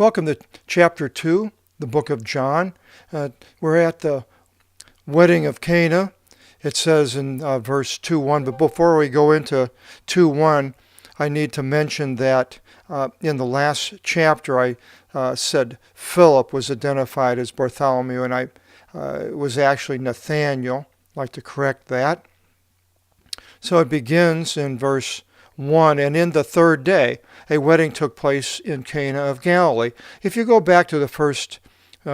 Welcome to chapter 2, the book of John. We're at the wedding of Cana. It says in verse 2:1, but before we go into 2:1, I need to mention that in the last chapter I said Philip was identified as Bartholomew, and it was actually Nathaniel. I'd like to correct that. So it begins in verse 1, and in the third day, a wedding took place in Cana of Galilee. If you go back to the first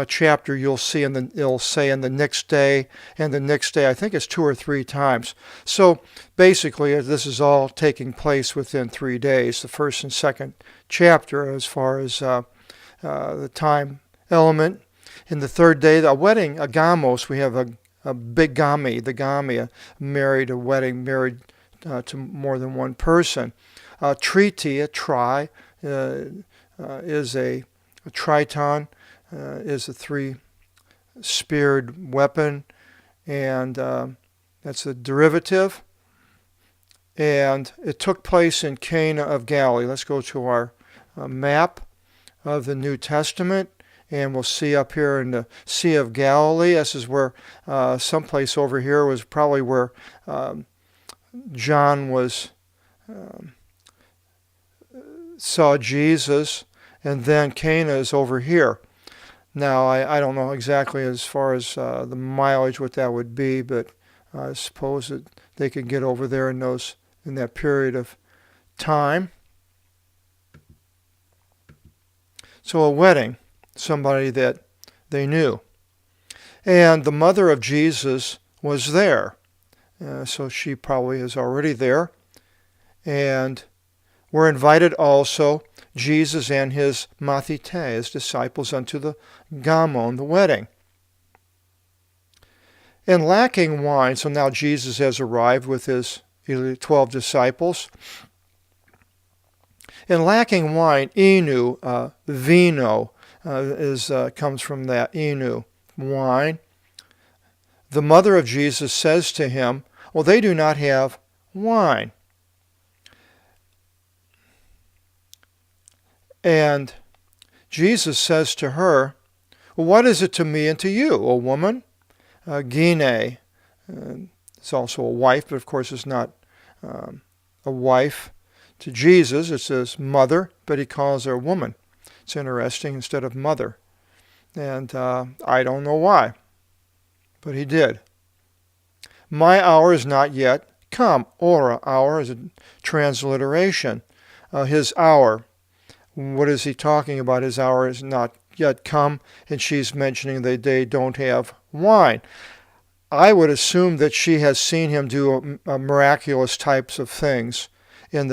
chapter, you'll see it'll say in the next day, and the next day. I think it's 2 or 3 times. So basically, this is all taking place within 3 days, the first and second chapter, as far as the time element. In the third day, the wedding, agamos, we have a bigami, a wedding married to more than one person. Triti, a tri, is a triton, is a 3-speared weapon, and that's a derivative. And it took place in Cana of Galilee. Let's go to our map of the New Testament, and we'll see up here in the Sea of Galilee. This is where someplace over here was probably where John saw Jesus, and then Cana is over here. Now, I don't know exactly as far as the mileage what that would be, but I suppose that they could get over there in that period of time. So a wedding, somebody that they knew. And the mother of Jesus was there. So she probably is already there. And were invited also Jesus and his mathite, his disciples, unto the gamon, the wedding. And lacking wine, so now Jesus has arrived with his 12 disciples. And lacking wine, inu, vino, comes from that inu, wine. The mother of Jesus says to him, well, they do not have wine. And Jesus says to her, well, what is it to me and to you, O woman? Gine, it's also a wife, but of course it's not a wife to Jesus. It says mother, but he calls her woman. It's interesting, instead of mother. And I don't know why, but he did. My hour is not yet come. Ora, hour is a transliteration. His hour. What is he talking about? His hour is not yet come, and she's mentioning that they don't have wine. I would assume that she has seen him do miraculous types of things. I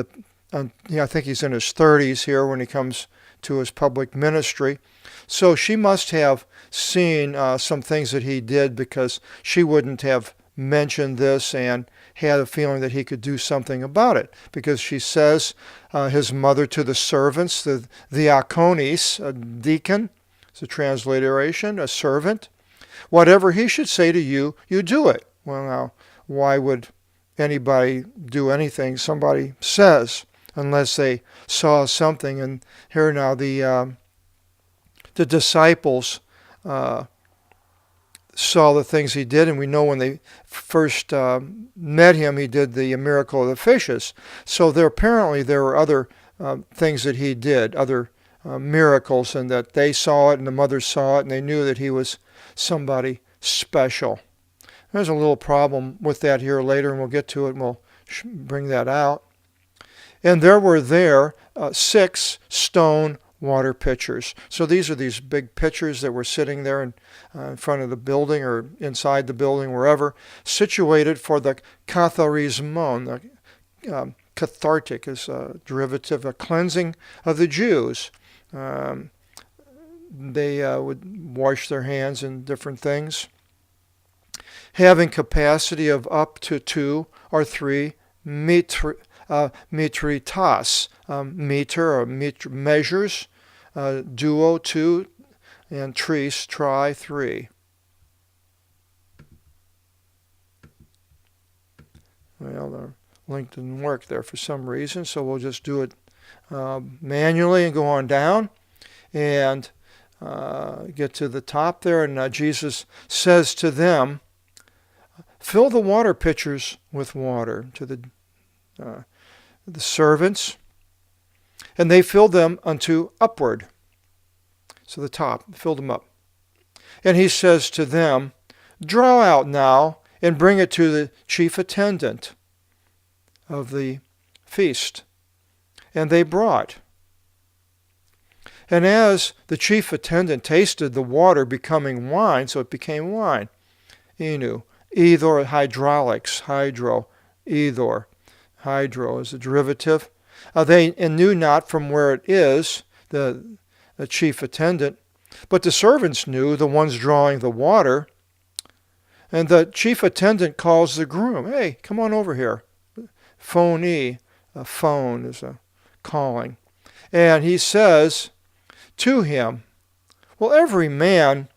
think he's in his 30s here when he comes to his public ministry. So she must have seen some things that he did, because she wouldn't have mentioned this and had a feeling that he could do something about it, because she says his mother to the servants, the diakonis, a deacon, it's a transliteration, a servant. Whatever he should say to you, you do it. Well, now, why would anybody do anything somebody says unless they saw something? And here now the disciples saw the things he did, and we know when they first met him, he did the miracle of the fishes. So there were other things that he did, other miracles, and that they saw it, and the mother saw it, and they knew that he was somebody special. There's a little problem with that here later, and we'll get to it, and we'll bring that out. And there were 6 stone water pitchers. So these are these big pitchers that were sitting there in front of the building or inside the building, wherever, situated for the katharismon. Cathartic is a derivative, a cleansing of the Jews. They would wash their hands in different things. Having capacity of up to 2 or 3 mitritas, measures, duo 2, and tris, 3. Well, the link didn't work there for some reason, so we'll just do it manually and go on down. and get to the top there, and Jesus says to them, fill the water pitchers with water, to the servants, and they filled them unto upward. So the top, filled them up. And he says to them, draw out now and bring it to the chief attendant of the feast. And they brought. And as the chief attendant tasted the water becoming wine, so it became wine, enu, ethor, hydraulics, hydro, ethor, hydro is a derivative. They knew not from where it is, the chief attendant, but the servants knew, the ones drawing the water. And the chief attendant calls the groom, hey, come on over here. Phone-y, a phone is a calling. And he says to him, well, every man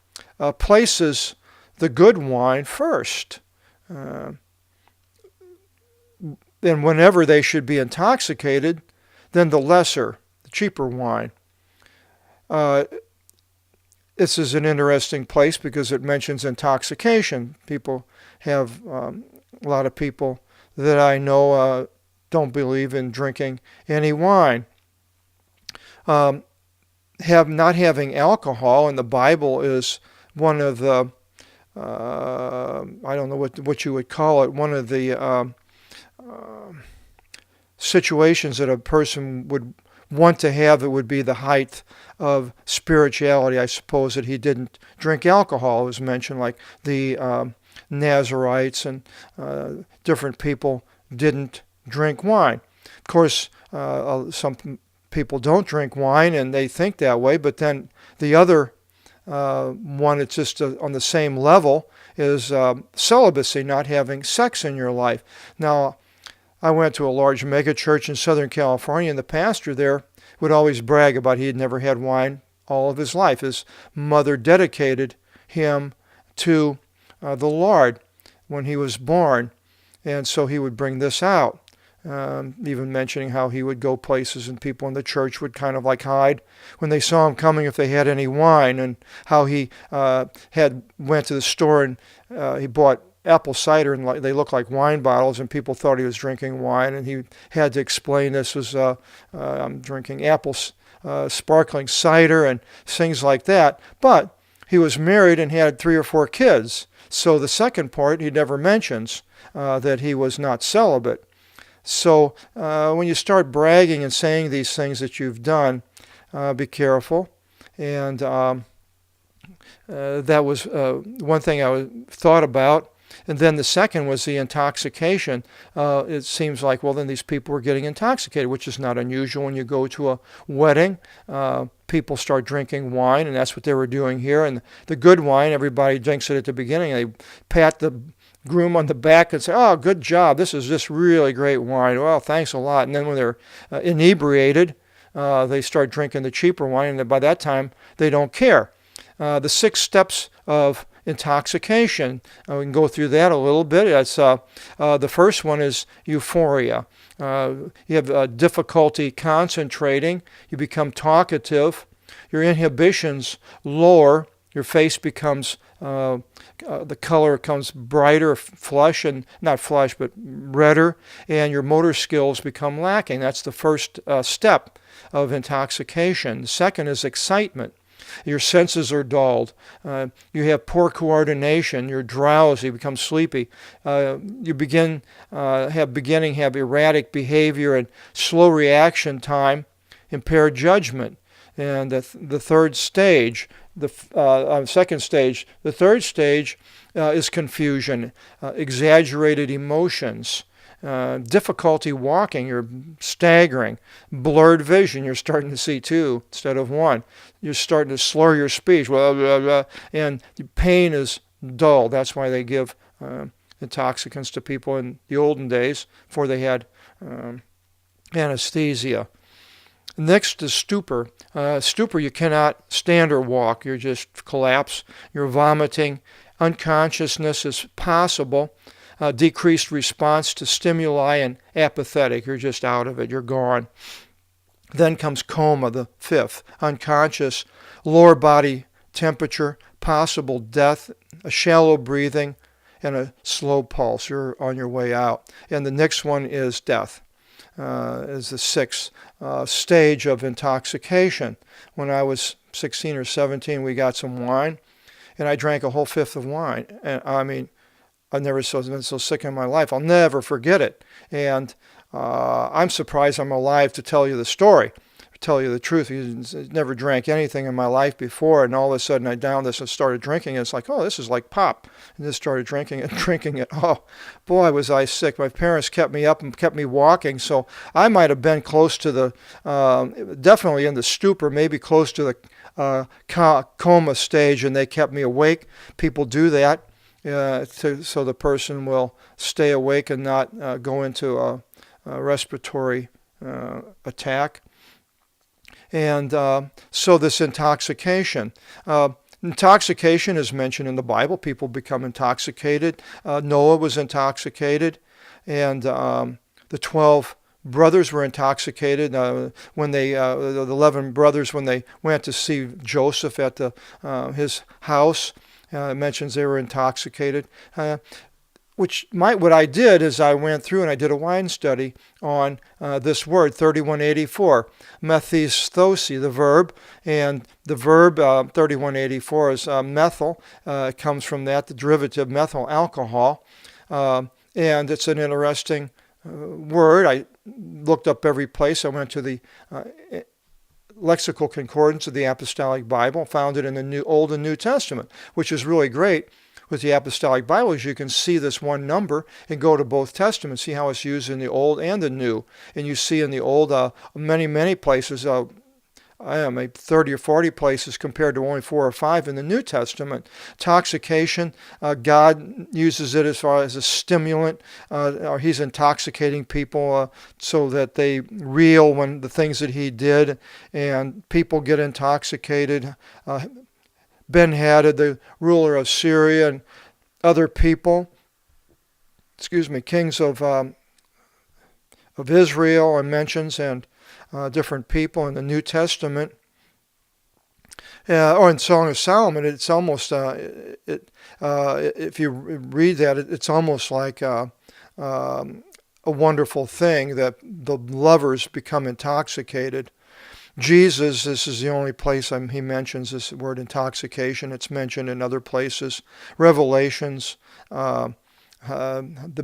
places the good wine first. And whenever they should be intoxicated, then the lesser, the cheaper wine. This is an interesting place because it mentions intoxication. People have, a lot of people that I know don't believe in drinking any wine. Not having alcohol in the Bible is one of the, I don't know what you would call it, one of the situations that a person would want to have. It would be the height of spirituality. I suppose that he didn't drink alcohol. It was mentioned like the Nazarites and different people didn't drink wine. Of course, some people don't drink wine and they think that way, but then the other one, it's just on the same level, is celibacy, not having sex in your life. Now, I went to a large mega church in Southern California, and the pastor there would always brag about he had never had wine all of his life. His mother dedicated him to the Lord when he was born, and so he would bring this out, even mentioning how he would go places and people in the church would kind of like hide when they saw him coming if they had any wine, and how he went to the store and he bought apple cider, and they looked like wine bottles, and people thought he was drinking wine, and he had to explain this was I'm drinking sparkling cider and things like that. But he was married and had 3 or 4 kids, so the second part he never mentions that he was not celibate. So when you start bragging and saying these things that you've done, be careful. And that was one thing I thought about. And then the second was the intoxication. It seems like, well, then these people were getting intoxicated, which is not unusual when you go to a wedding. People start drinking wine, and that's what they were doing here. And the good wine, everybody drinks it at the beginning. They pat the groom on the back and say, oh, good job. This is just really great wine. Well, thanks a lot. And then when they're inebriated, they start drinking the cheaper wine, and by that time, they don't care. The 6 steps of intoxication. We can go through that a little bit. It's, the first one is euphoria. You have difficulty concentrating. You become talkative. Your inhibitions lower. Your face becomes, the color becomes brighter, not flush, but redder, and your motor skills become lacking. That's the first step of intoxication. The second is excitement. Your senses are dulled. You have poor coordination. You're drowsy. You become sleepy. You have erratic behavior and slow reaction time, impaired judgment. And the third stage, second stage, the third stage is confusion, exaggerated emotions. Difficulty walking, you're staggering. Blurred vision, you're starting to see 2 instead of 1. You're starting to slur your speech, blah, blah, blah, and pain is dull. That's why they give intoxicants to people in the olden days before they had anesthesia. Next is stupor. Stupor, you cannot stand or walk. You just collapse. You're vomiting. Unconsciousness is possible. Decreased response to stimuli, and apathetic. You're just out of it. You're gone. Then comes coma, the fifth, unconscious, lower body temperature, possible death, a shallow breathing, and a slow pulse. You're on your way out. And the next one is death, is the sixth stage of intoxication. When I was 16 or 17, we got some wine, and I drank a whole fifth of wine. And I mean, I've never been so sick in my life. I'll never forget it. And I'm surprised I'm alive to tell you the story, to tell you the truth. I never drank anything in my life before, and all of a sudden I downed this and started drinking it. It's like, oh, this is like pop. And just started drinking it, drinking it. Oh, boy, was I sick. My parents kept me up and kept me walking, so I might have been close to the, definitely in the stupor, maybe close to the coma stage, and they kept me awake. People do that. So the person will stay awake and not go into a respiratory attack. And so this intoxication. Intoxication is mentioned in the Bible. People become intoxicated. Noah was intoxicated, and the 12 brothers were intoxicated when they, the 11 brothers, when they went to see Joseph at his house. It mentions they were intoxicated. What I did is I went through and I did a wine study on this word, 3184, methistrosi, the verb. And the verb 3184 is methyl. It comes from that, the derivative, methyl alcohol. And it's an interesting word. I looked up every place. I went to the lexical concordance of the Apostolic Bible, found it in the Old and New Testament, which is really great. With the Apostolic Bible, is you can see this one number and go to both Testaments, see how it's used in the Old and the New. And you see in the Old many places, maybe 30 or 40 places compared to only 4 or 5 in the New Testament. Intoxication, God uses it as far as a stimulant, or he's intoxicating people so that they reel when the things that he did, and people get intoxicated. Ben-Hadad, the ruler of Syria, and other people, kings of Israel, and mentions, and different people in the New Testament. Or in Song of Solomon, it's almost, if you read that, it's almost like a wonderful thing that the lovers become intoxicated. Jesus, this is the only place he mentions this word intoxication. It's mentioned in other places. Revelations, the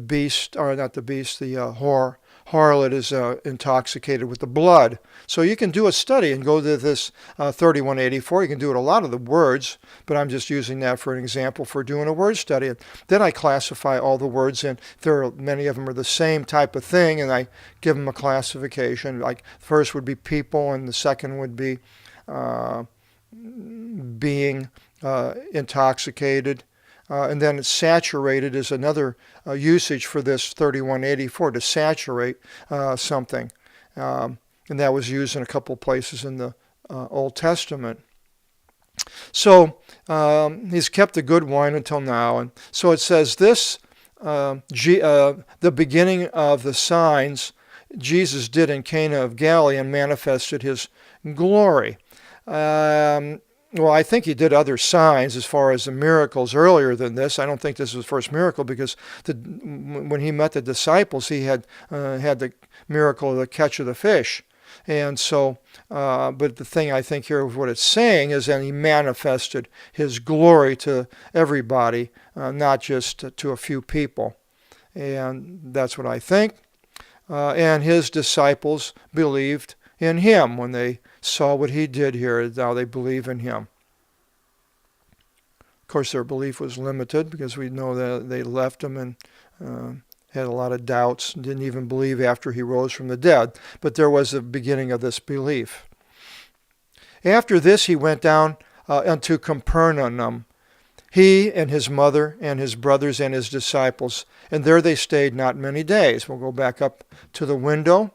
beast, or not the beast, the harlot is intoxicated with the blood. So you can do a study and go to this 3184. You can do it a lot of the words, but I'm just using that for an example for doing a word study. And then I classify all the words in. Many of them are the same type of thing, and I give them a classification. Like first would be people, and the second would be being intoxicated. And then it's saturated is another usage for this 3184, to saturate something. And that was used in a couple of places in the Old Testament. So he's kept the good wine until now. And so it says this, the beginning of the signs Jesus did in Cana of Galilee and manifested his glory. Well, I think he did other signs as far as the miracles earlier than this. I don't think this was the first miracle, because when he met the disciples, he had the miracle of the catch of the fish. And so, but the thing I think here of what it's saying is that he manifested his glory to everybody, not just to a few people. And that's what I think. And his disciples believed in him when they saw what he did here. Now they believe in him. Of course, their belief was limited, because we know that they left him and had a lot of doubts, and didn't even believe after he rose from the dead. But there was a beginning of this belief. After this, he went down unto Capernaum, he and his mother and his brothers and his disciples. And there they stayed not many days. We'll go back up to the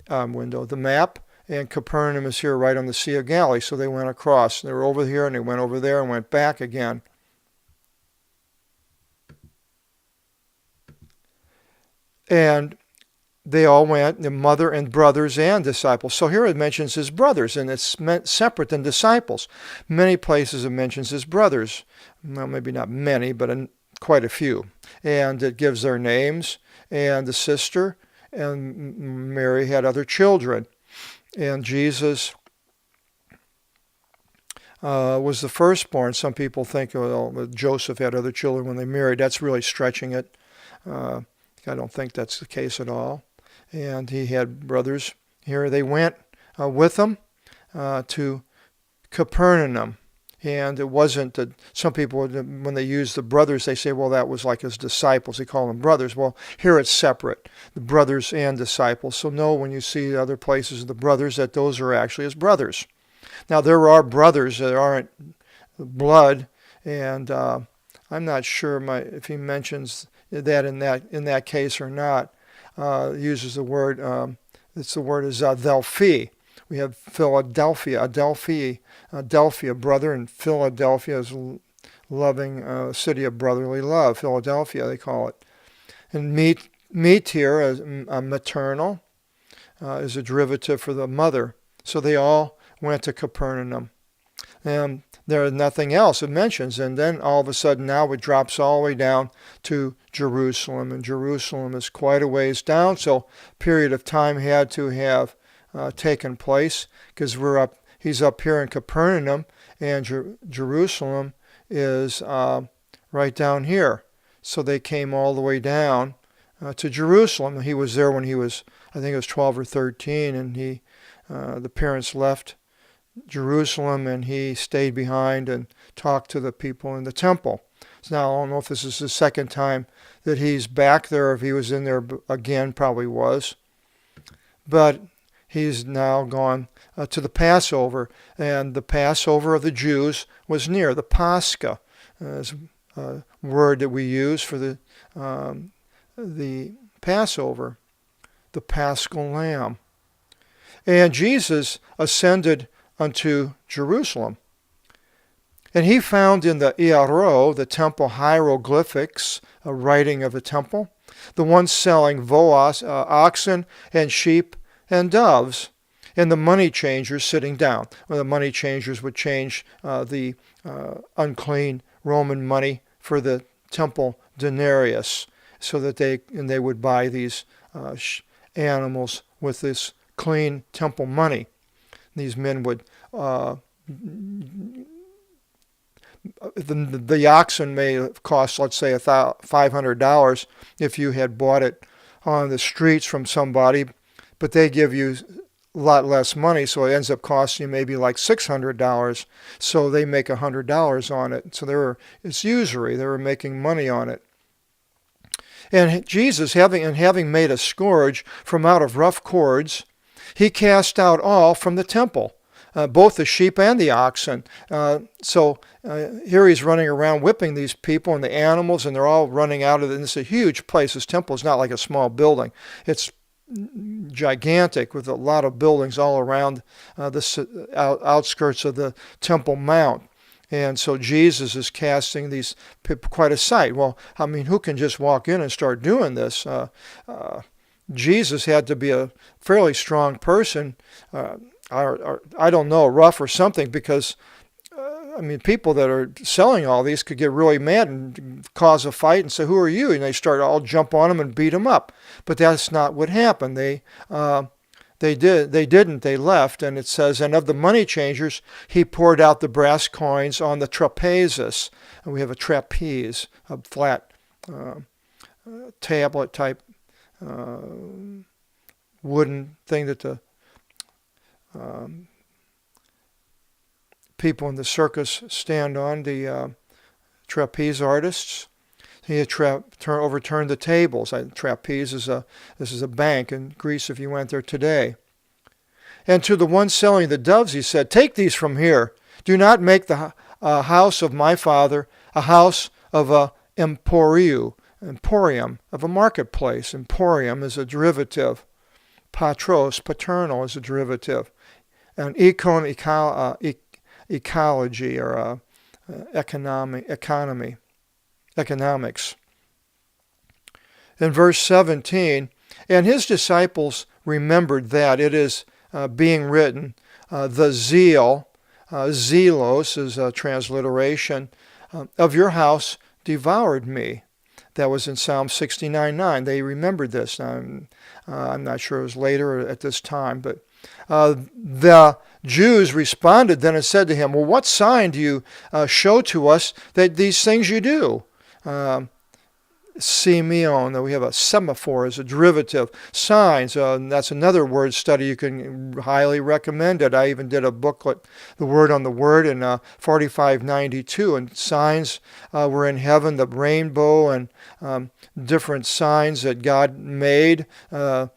the map. And Capernaum is here right on the Sea of Galilee. So they went across. They were over here and they went over there and went back again. And they all went, the mother and brothers and disciples. So here it mentions his brothers, and it's meant separate than disciples. Many places it mentions his brothers. Well, maybe not many, but quite a few. And it gives their names, and the sister, and Mary had other children. And Jesus was the firstborn. Some people think, well, Joseph had other children when they married. That's really stretching it. I don't think that's the case at all. And he had brothers. Here they went with him to Capernaum. And it wasn't that some people, when they use the brothers, they say, well, that was like his disciples. They call them brothers. Well, here it's separate, the brothers and disciples. So no, when you see other places the brothers, that those are actually his brothers. Now, there are brothers that aren't blood, and I'm not sure if he mentions that in that case or not. Uses the word, the word is Adelphi. We have Philadelphia, Adelphia, brother, and Philadelphia is loving city of brotherly love. Philadelphia, they call it. And meat here is maternal, is a derivative for the mother. So they all went to Capernaum. And there is nothing else it mentions. And then all of a sudden now it drops all the way down to Jerusalem. And Jerusalem is quite a ways down. So a period of time had to have taken place, because he's up here in Capernaum, and Jerusalem is right down here. So they came all the way down to Jerusalem. He was there when he was, I think it was 12 or 13, and the parents left Jerusalem, and he stayed behind and talked to the people in the temple. So now I don't know if this is the second time that he's back there, if he was in there again, probably was. But he's now gone to the Passover, and the Passover of the Jews was near. The Pascha is a word that we use for the Passover, the Paschal Lamb. And Jesus ascended unto Jerusalem. And he found in the Iaro, the temple hieroglyphics, a writing of the temple, the ones selling voas, oxen and sheep and doves, and the money changers sitting down. Well, the money changers would change the unclean Roman money for the temple denarius, so that they would buy these animals with this clean temple money. These men would, the oxen may cost, let's say, $500 if you had bought it on the streets from somebody, but they give you a lot less money, so it ends up costing you maybe like $600. So they make $100 on it. So it's usury. They were making money on it. And Jesus, having made a scourge from out of rough cords, he cast out all from the temple, both the sheep and the oxen. So here he's running around whipping these people and the animals, and they're all running out of it. And it's a huge place. This temple is not like a small building. It's gigantic, with a lot of buildings all around the outskirts of the Temple Mount. And so Jesus is casting these people, quite a sight. Well, I mean, who can just walk in and start doing this? Jesus had to be a fairly strong person, or I don't know, rough or something, because people that are selling all these could get really mad and cause a fight and say, "Who are you?" And they start all jump on them and beat them up. But that's not what happened. They didn't. They left, and it says, and of the money changers, he poured out the brass coins on the trapezes. And we have a trapeze, a flat tablet type wooden thing that the people in the circus stand on, the trapeze artists. He had overturned the tables. Trapeze this is a bank in Greece if you went there today. And to the one selling the doves he said, "Take these from here. Do not make the house of my father a house of a emporium, of a marketplace." Emporium is a derivative. Patros, paternal, is a derivative. And ecology, or economics. In verse 17, And his disciples remembered that. It is being written, the zeal, zelos is a transliteration, of your house devoured me. That was in Psalm 69:9. They remembered this. I'm not sure it was later or at this time, but the Jews responded then and said to him, well, what sign do you show to us that these things you do? Simeon, that we have a semaphore as a derivative. Signs, that's another word study you can highly recommend it. I even did a booklet, The Word on the Word, in 4592, and signs were in heaven, the rainbow and different signs that God made. The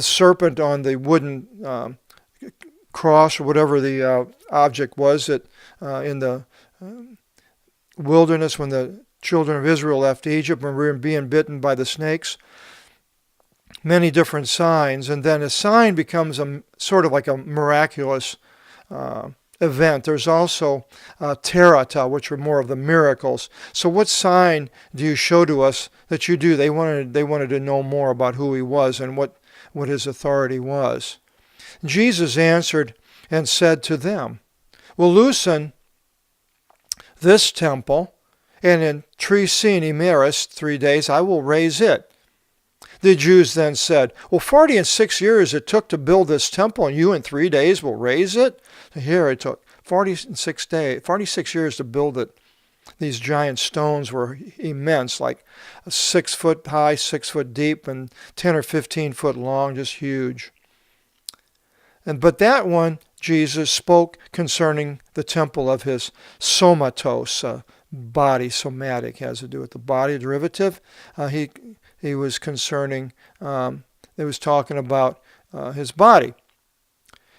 serpent on the wooden cross, or whatever the object was that in the wilderness when the children of Israel left Egypt and were being bitten by the snakes. Many different signs, and then a sign becomes a sort of like a miraculous event. There's also terata, which are more of the miracles. So what sign do you show to us that you do? They wanted to know more about who he was and what his authority was. Jesus answered and said to them, well, loosen this temple, and in 3 meres, 3 days, I will raise it. The Jews then said, well, 46 years it took to build this temple, and you in 3 days will raise it? Here it took 46 years to build it. These giant stones were immense, like 6 foot high, 6 foot deep, and 10 or 15 foot long, just huge. But that one, Jesus spoke concerning the temple of his somatos, body. Somatic has to do with the body, derivative. He was concerning, he was talking about his body.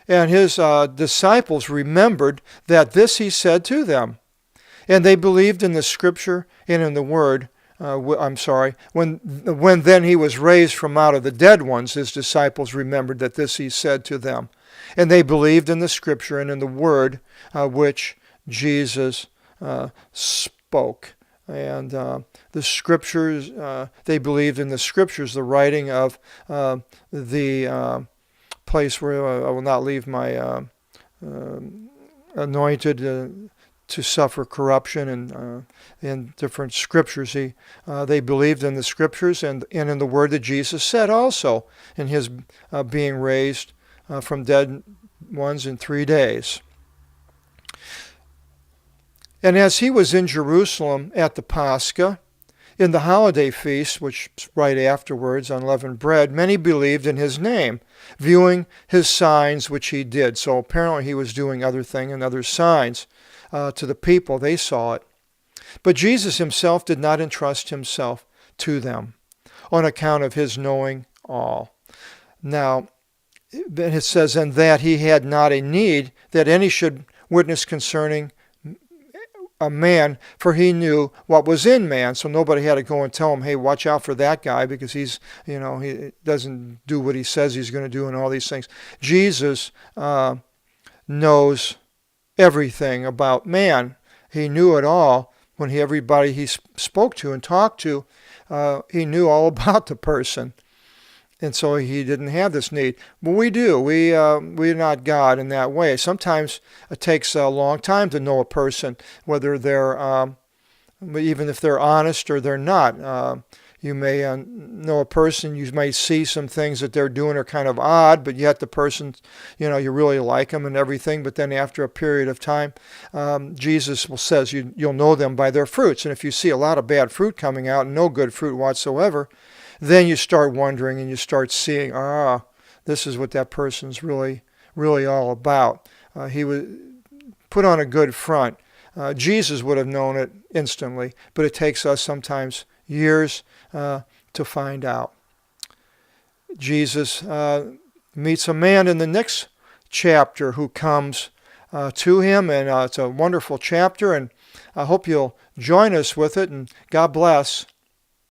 And his disciples remembered that this he said to them. And they believed in the scripture and in the word. When then he was raised from out of the dead ones, his disciples remembered that this he said to them. And they believed in the scripture and in the word which Jesus spoke. And the scriptures, they believed in the scriptures, the writing of the place where I will not leave my anointed to suffer corruption, and in different scriptures. They believed in the scriptures and in the word that Jesus said also, in his being raised from dead ones in 3 days. And as he was in Jerusalem at the Pascha, in the holiday feast, which is right afterwards, unleavened bread, many believed in his name, viewing his signs which he did. So apparently he was doing other things and other signs to the people. They saw it. But Jesus himself did not entrust himself to them on account of his knowing all. Now, it says, and that he had not a need that any should witness concerning a man, for he knew what was in man. So nobody had to go and tell him, hey, watch out for that guy, because he doesn't do what he says he's going to do and all these things. Jesus knows everything about man. He knew it all. When everybody he spoke to and talked to, he knew all about the person. And so he didn't have this need. But we do. We're not God in that way. Sometimes it takes a long time to know a person, whether they're, even if they're honest or they're not. You may know a person, you may see some things that they're doing are kind of odd, but yet the person, you really like them and everything. But then after a period of time, Jesus says you'll know them by their fruits. And if you see a lot of bad fruit coming out and no good fruit whatsoever, then you start wondering and you start seeing, this is what that person's really, really all about. He was put on a good front. Jesus would have known it instantly, but it takes us sometimes years to find out. Jesus meets a man in the next chapter who comes to him, and it's a wonderful chapter, and I hope you'll join us with it, and God bless.